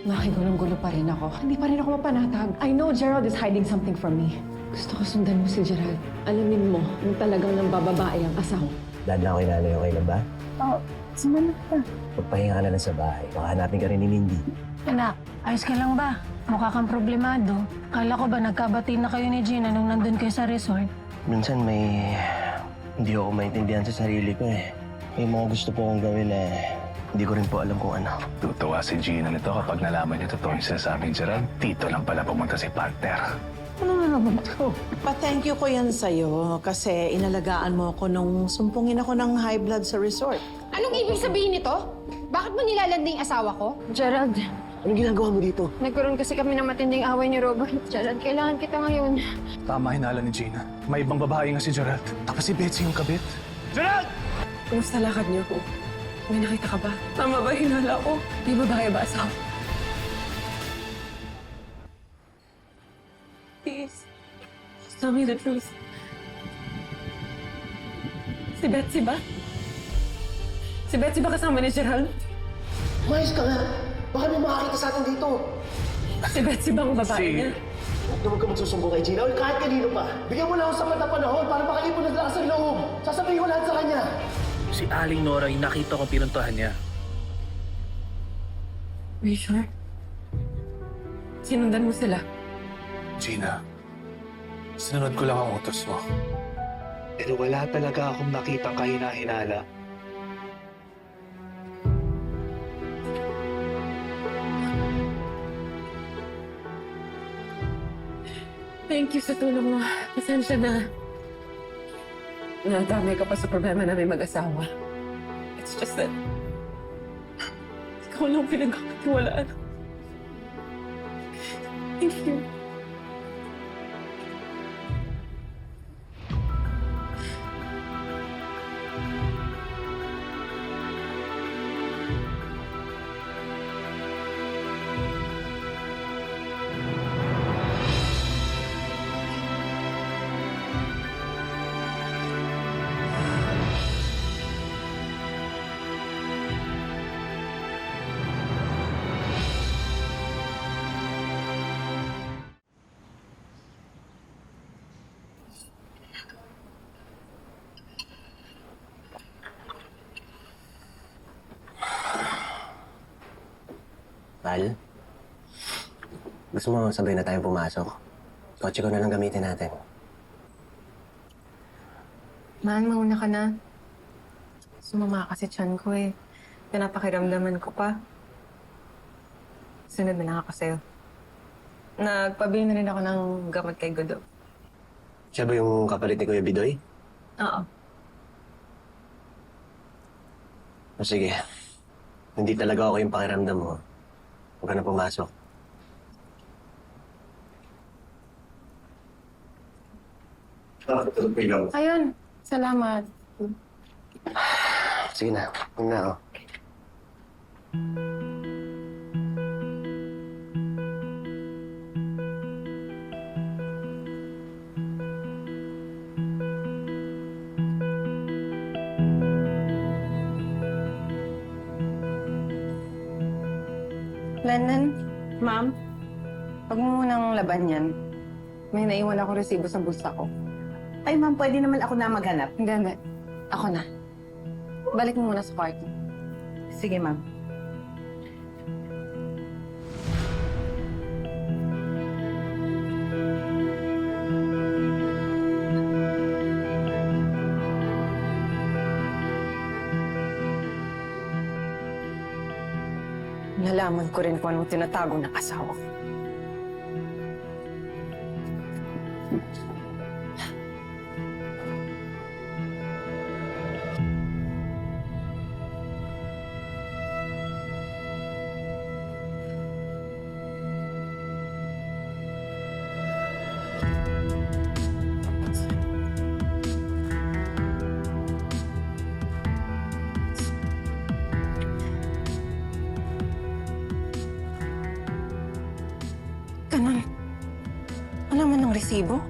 Nakigulong-gulo pa rin ako. Hindi pa rin ako mapanatag. I know Gerald is hiding something from me. Gusto ko sundan mo si Gerald. Alamin mo kung talagang nambababae ang asawa. Dad na ako inalay, okay lang ba? Oo, sumunod ka. Magpahinga ka na lang sa bahay. Baka hanapin ka rin ni Mindy. Anak, ayos ka lang ba? Mukha kang problemado. Kala ko ba nagkabati na kayo ni Gina nung nandun kayo sa resort? Minsan hindi ako maintindihan sa sarili ko eh. May mga gusto po akong gawin na hindi ko rin po alam kung ano. Tutuwa si Gina nito kapag nalaman niya totoo yung sinasabi ni Gerald. Dito lang pala pumunta si partner. Ano na naman ito? Pa-thank you ko yan sa'yo kasi inalagaan mo ako nung sumpungin ako ng high blood sa resort. Anong ibig sabihin nito? Bakit mo nilalanding asawa ko? Gerald, Anong ginagawa mo dito? Nagkaroon kasi kami ng matinding away ni Robert. Gerald, kailangan kita ngayon. Tama hinala ni Gina. May ibang babae nga si Gerald. Tapos si Betsy yung kabit. Gerald! kumusta lakad niyo po? May nakita ka ba? Tama ba hinala ko? Di babae ba asawa? Please, tell me the truth. Si Betsy ba? Si Betsy ba kasama ni Gerald? Umayos ka nga! Baka may makakita sa atin dito. Si Betsy ba ang babae niya? Huwag naman ka magsusumbong kay Gina o kahit kanino pa. Bigyan mo lang ako sapat na panahon para makaipon ng lakas ng loob. Sasabihin ko lahat sa kanya. Si Aling Nora yung nakita kong pinuntahan niya. Are you sure? Sinundan mo sila? Gina, sinunod ko lang ang utos mo. Pero wala talaga akong nakitang kahina-hinala. Thank you sa tulong mo. Pasensya na. Nadamay ka pa sa problema namin mag-asawa. It's just that... Ikaw lang pinagkakatiwalaan. Thank you. Val, gusto mo sabay na tayong pumasok? Kotse ko na lang gamitin natin. Man, mauna ka na. Sumama kasi tiyan ko eh. Pinapakiramdaman ko pa. Sunod na lang ako sa'yo. Nagpabili na rin ako ng gamot kay Godo. Siya ba yung kapalit ni Kuya Bidoy? Oo. O sige, hindi talaga ako yung pakiramdam mo. Huwag ka na pumasok. Ayun, salamat. Sige na, huwag na ako. Lennon, ma'am, huwag mo munang laban yan. May naiwan ako resibo sa bulsa ko. Ay ma'am, pwede naman ako na maghanap. Hindi. Ako na. Balik mo muna sa kwarto. Sige ma'am. Nalaman ko rin kung anong tinatago ng asawa ko. Ganun. Ano man ang resibo?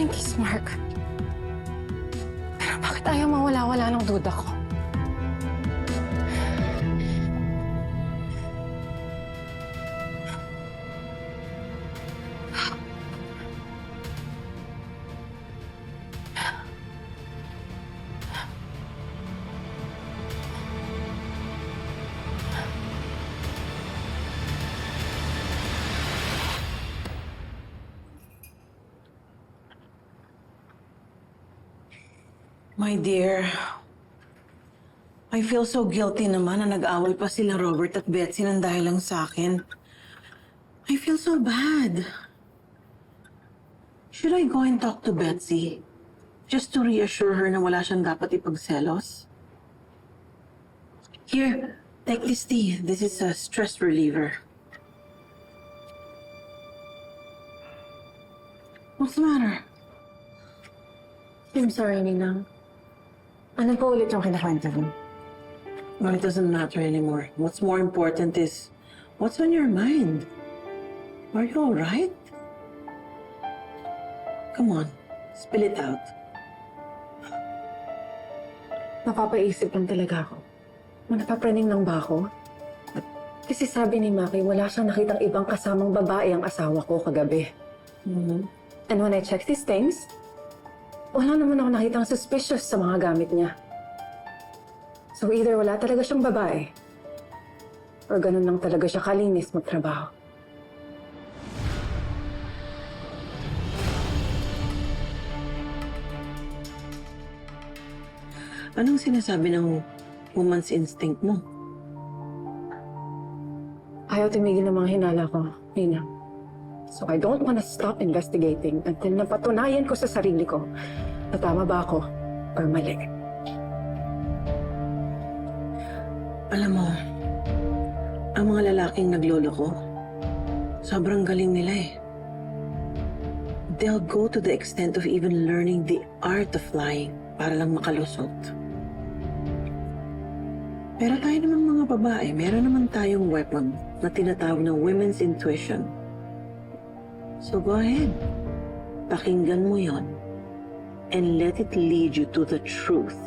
Thanks, Mark. Pero bakit ayaw mawala-wala ng duda ko? My dear, I feel so guilty naman na nag-away pa sila Robert at Betsy nang dahil lang sa akin. I feel so bad. Should I go and talk to Betsy? Just to reassure her na wala siyang dapat ipagselos? Here, take this tea. This is a stress reliever. What's the matter? I'm sorry, Ninang. Ano po ulit yung kinakwento mo? Well, it doesn't matter anymore. What's more important is, what's on your mind? Are you alright? Come on, spill it out. Napapaisip lang talaga ako. Napapraning lang ba ako? Kasi sabi ni Maki, wala siyang nakitang ibang kasamang babae ang asawa ko kagabi. And when I checked these things, wala naman ako nakitang suspicious sa mga gamit niya. So either wala talaga siyang babae, or ganun lang talaga siya kalinis magtrabaho. Anong sinasabi ng woman's instinct mo? Ayaw tumigil ng mga hinala ko, Nina. So I don't wanna stop investigating until napatunayan ko sa sarili ko na tama ba ako or mali. Alam mo, ang mga lalaking nagloloko, sobrang galing nila eh. They'll go to the extent of even learning the art of lying para lang makalusot. Pero tayo namang mga babae, meron naman tayong weapon na tinatawag na women's intuition. So go ahead, pakinggan mo yon and let it lead you to the truth.